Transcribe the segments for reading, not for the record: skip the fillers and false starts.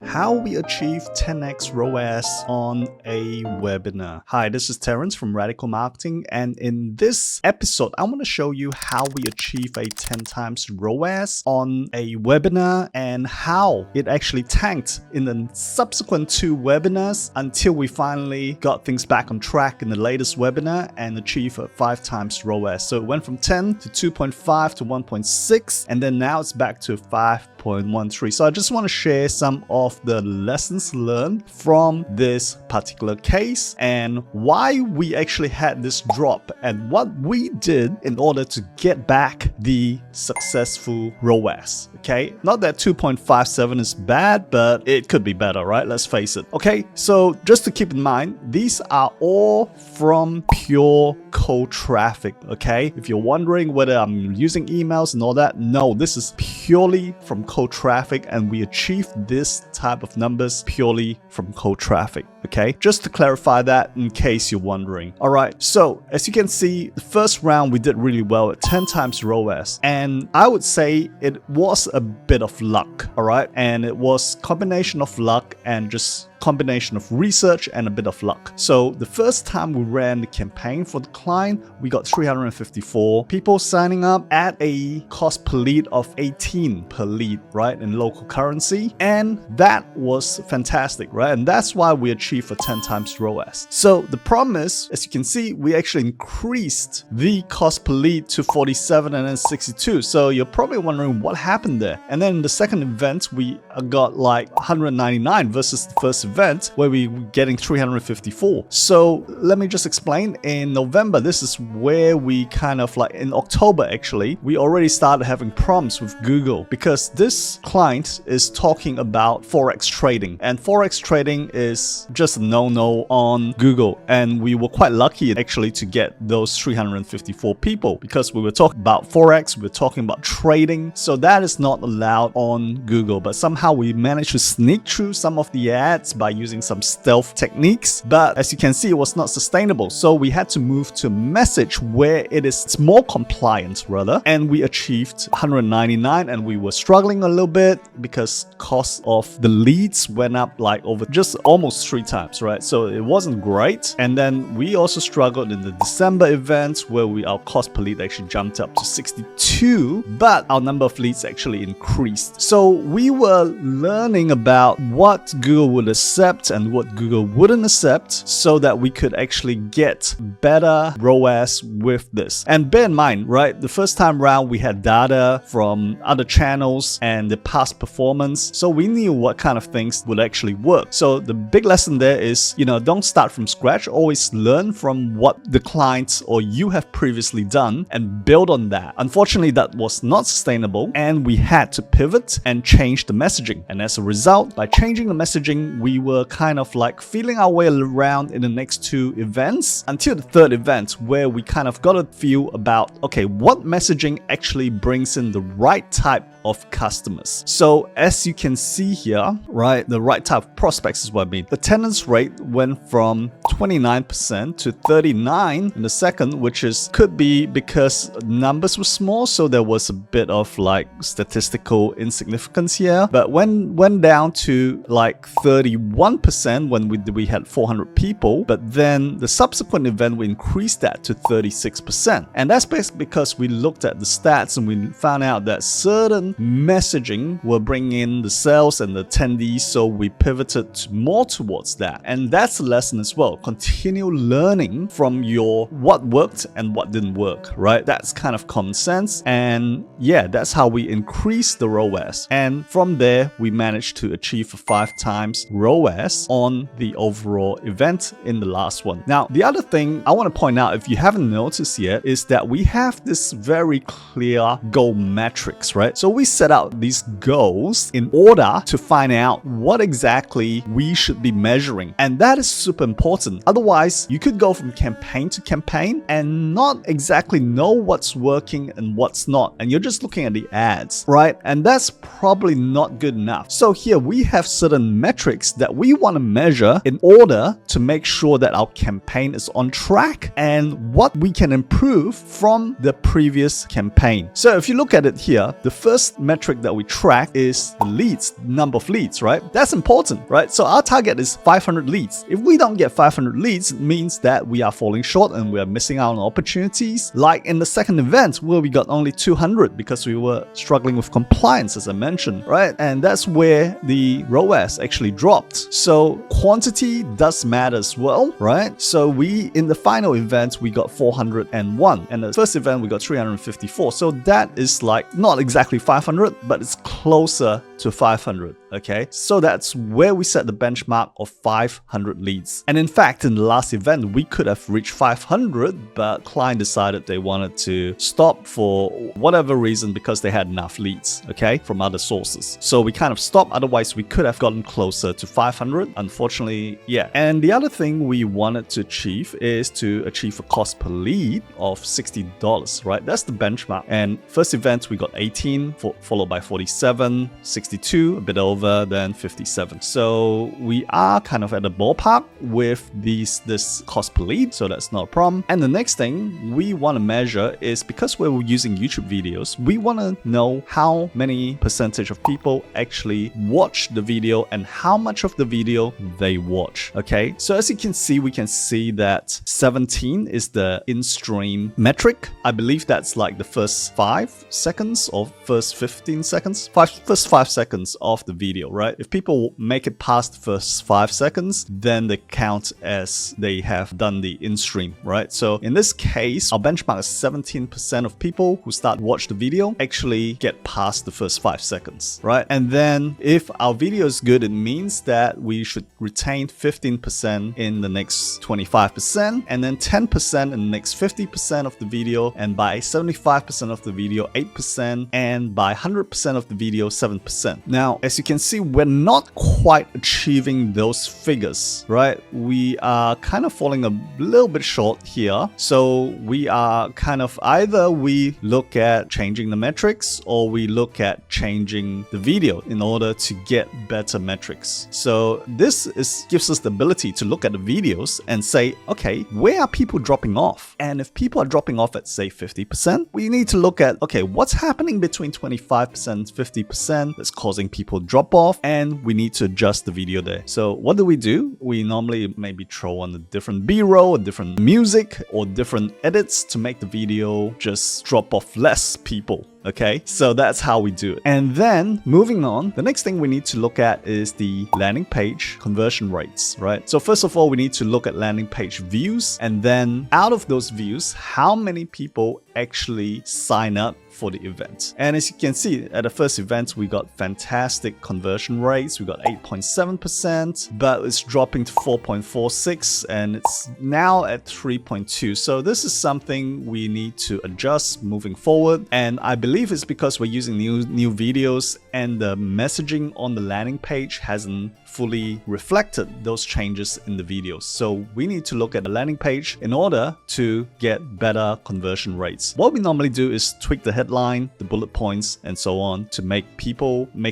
how we achieve 10x ROAS on a webinar. Hi, this is Terrence from Radical Marketing, and in this episode, I want to show you how we achieve a 10 times ROAS on a webinar and how it actually tanked in the subsequent 2 webinars until we finally got things back on track in the latest webinar and achieve a 5 times ROAS. So it went from 10 to 2.5 to 1.6, and then now it's back to 5.13. So I just want to share some of the lessons learned from this particular case and why we actually had this drop and what we did in order to get back the successful ROAS. Okay, not that 2.57 is bad, but it could be better, right? Let's face it. Okay, so just to keep in mind, these are all from pure cold traffic. Okay, if you're wondering whether I'm using emails and all that, no, this is purely from cold traffic, and we achieved this type of numbers purely from cold traffic. Okay, just to clarify that in case you're wondering. All right, so as you can see, the first round we did really well at 10 times ROAS, and I would say it was a bit of luck. All right, and it was combination of luck and just combination of research and a bit of luck. So the first time we ran the campaign for the client, we got 354 people signing up at a cost per lead of 18 per lead, right, in local currency, and that was fantastic, right? And that's why we achieved a 10 times ROAS. So the problem is, as you can see, we actually increased the cost per lead to 47 and then 62. So you're probably wondering what happened there. And then in the second event, we got like 199 versus the first event where we were getting 354. So let me just explain. In November, this is where we kind of like, in October actually, we already started having problems with Google because this client is talking about Forex trading, and Forex trading is just a no-no on Google. And we were quite lucky actually to get those 354 people because we were talking about Forex, we were talking about trading. So that is not allowed on Google, but somehow we managed to sneak through some of the ads by using some stealth techniques, but as you can see, it was not sustainable. So we had to move to message where it's more compliant rather, and we achieved 199, and we were struggling a little bit because cost of the leads went up like over just almost 3 times, right? So it wasn't great. And then we also struggled in the December event where our cost per lead actually jumped up to 62, but our number of leads actually increased. So we were learning about what Google would accept and what Google wouldn't accept so that we could actually get better ROAS with this. And bear in mind, right, the first time around we had data from other channels and the past performance, so we knew what kind of things would actually work. So the big lesson there is, don't start from scratch, always learn from what the clients or you have previously done and build on that. Unfortunately, that was not sustainable, and we had to pivot and change the messaging. And as a result, by changing the messaging, we were kind of like feeling our way around in the next 2 events until the 3rd event where we kind of got a feel about, okay, what messaging actually brings in the right type of customers. So as you can see here, right, the right type of prospects is what I mean. The attendance rate went from 29% to 39 in the second, which could be because numbers were small, so there was a bit of like statistical insignificance here, but went down to like 31% when we had 400 people, but then the subsequent event we increased that to 36%. And that's basically because we looked at the stats and we found out that certain messaging were bringing in the sales and the attendees, so we pivoted more towards that. And that's a lesson as well. Continue learning from what worked and what didn't work, right? That's kind of common sense. And yeah, that's how we increased the ROAS. And from there, we managed to achieve a 5 times ROAS on the overall event in the last one. Now, the other thing I want to point out, if you haven't noticed yet, is that we have this very clear goal metrics, right? So we set out these goals in order to find out what exactly we should be measuring. And that is super important. Otherwise, you could go from campaign to campaign and not exactly know what's working and what's not. And you're just looking at the ads, right? And that's probably not good enough. So here we have certain metrics that we want to measure in order to make sure that our campaign is on track and what we can improve from the previous campaign. So if you look at it here, the first first metric that we track is the leads, number of leads, right? That's important, right? So our target is 500 leads. If we don't get 500 leads, it means that we are falling short and we are missing out on opportunities. Like in the second event where we got only 200 because we were struggling with compliance, as I mentioned, right? And that's where the ROAS actually dropped. So quantity does matter as well, right? So in the final event, we got 401, and the first event we got 354. So that is like not exactly 500, but it's closer to 500. Okay, so that's where we set the benchmark of 500 leads. And in fact, in the last event, we could have reached 500, but client decided they wanted to stop for whatever reason because they had enough leads, okay, from other sources. So we kind of stopped. Otherwise, we could have gotten closer to 500. Unfortunately, yeah. And the other thing we wanted to achieve is to achieve a cost per lead of $60, right? That's the benchmark. And first event, we got 18, followed by 47, 62, a bit over, then 57. So we are kind of at the ballpark with this cost per lead, so that's not a problem. And the next thing we want to measure is, because we're using YouTube videos, we want to know how many percentage of people actually watch the video and how much of the video they watch. Okay, so as you can see, we can see that 17 is the in-stream metric. I believe that's like the first 5 seconds or first 15 seconds, first 5 seconds of the video, right? If people make it past the first 5 seconds, then they count as they have done the in-stream, right? So in this case, our benchmark is 17% of people who start watch the video actually get past the first 5 seconds, right? And then if our video is good, it means that we should retain 15% in the next 25%, and then 10% in the next 50% of the video, and by 75% of the video, 8%, and by 100% of the video, 7%. Now, as you can see, we're not quite achieving those figures, right? We are kind of falling a little bit short here. So we are kind of, either we look at changing the metrics or we look at changing the video in order to get better metrics. So this gives us the ability to look at the videos and say, okay, where are people dropping off? And if people are dropping off at, say, 50%, we need to look at, okay, what's happening between 25% and 50% that's causing people drop off, and we need to adjust the video there. So what do? We normally maybe throw on a different B-roll, a different music, or different edits to make the video just drop off less people. Okay, so that's how we do it. And then moving on, the next thing we need to look at is the landing page conversion rates, right? So first of all, we need to look at landing page views, and then out of those views, how many people actually sign up for the event. And as you can see, at the first event, we got fantastic conversion rates. We got 8.7%, but it's dropping to 4.46, and it's now at 3.2. So this is something we need to adjust moving forward. And I believe it's because we're using new videos, and the messaging on the landing page hasn't fully reflected those changes in the videos. So we need to look at the landing page in order to get better conversion rates. What we normally do is tweak the headline, the bullet points, and so on to make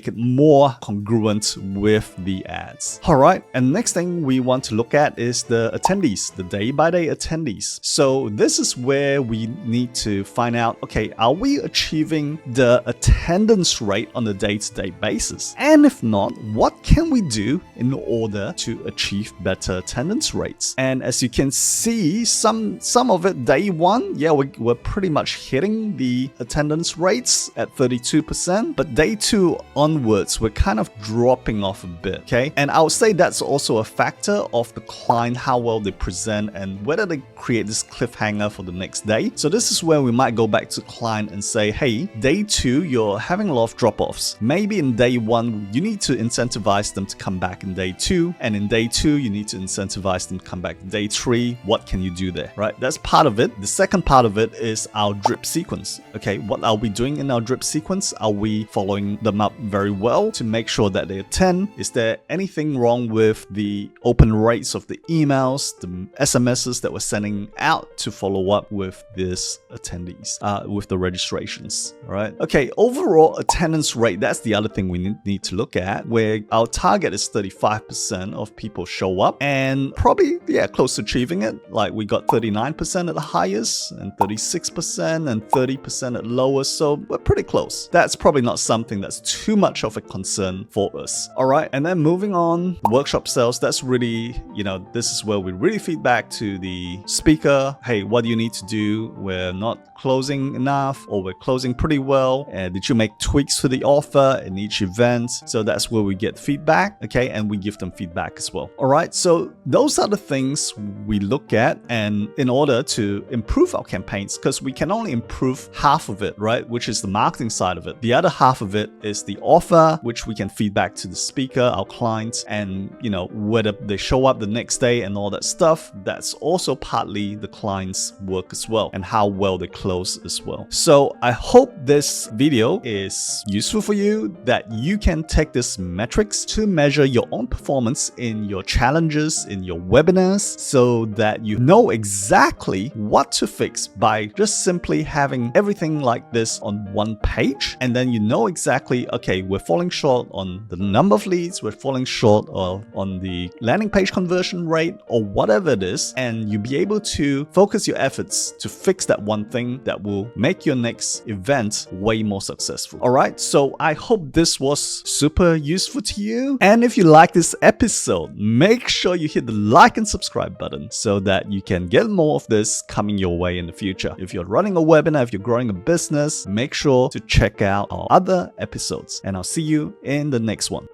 it more congruent with the ads. All right, and next thing we want to look at is the attendees, the day-by-day attendees. So this is where we need to find out, okay, are we achieving the attendance rate on a day-to-day basis? And if not, what can we do in order to achieve better attendance rates? And as you can see, some of it, day one, yeah, we're pretty much hitting the attendance rates at 32%, but day 2 onwards, we're kind of dropping off a bit, okay? And I would say that's also a factor of the client, how well they present and whether they create this cliffhanger for the next day. So this is where we might go back to client and say, hey, day 2, you're having a lot of drop-offs. Maybe in day 1, you need to incentivize them to come back in day 2, and in day 2, you need to incentivize them to come back in day 3. What can you do there, right? That's part of it. The second part of it is our drip sequence. Okay, what are we doing in our drip sequence? Are we following them up very well to make sure that they attend? Is there anything wrong with the open rates of the emails, the SMSs that we're sending out to follow up with these attendees, with the registrations? attendance, right? Okay, overall attendance rate, that's the other thing we need to look at, where our target is 35% of people show up, and probably, yeah, close to achieving it. Like we got 39% at the highest, and 36% and 30% at lowest, so we're pretty close. That's probably not something that's too much of a concern for us. All right, and then moving on, workshop sales, that's really, this is where we really feedback to the speaker. Hey, what do you need to do? We're not closing enough, or we're closing pretty well. Did you make tweaks to the offer in each event? So that's where we get feedback, okay? And we give them feedback as well. All right, so those are the things we look at, and in order to improve our campaigns, because we can only improve half of it, right? Which is the marketing side of it. The other half of it is the offer, which we can feedback to the speaker, our clients, and whether they show up the next day and all that stuff. That's also partly the client's work as well, and how well they close as well. So I hope this video is useful for you, that you can take this metrics to measure your own performance in your challenges, in your webinars, so that you know exactly what to fix by just simply having everything like this on one page. And then you know exactly, okay, we're falling short on the number of leads, we're falling short on the landing page conversion rate, or whatever it is, and you'll be able to focus your efforts to fix that one thing that will make your next event way more successful. All right, so I hope this was super useful to you. And if you like this episode, make sure you hit the like and subscribe button so that you can get more of this coming your way in the future. If you're running a webinar, if you're growing a business, make sure to check out our other episodes, and I'll see you in the next one.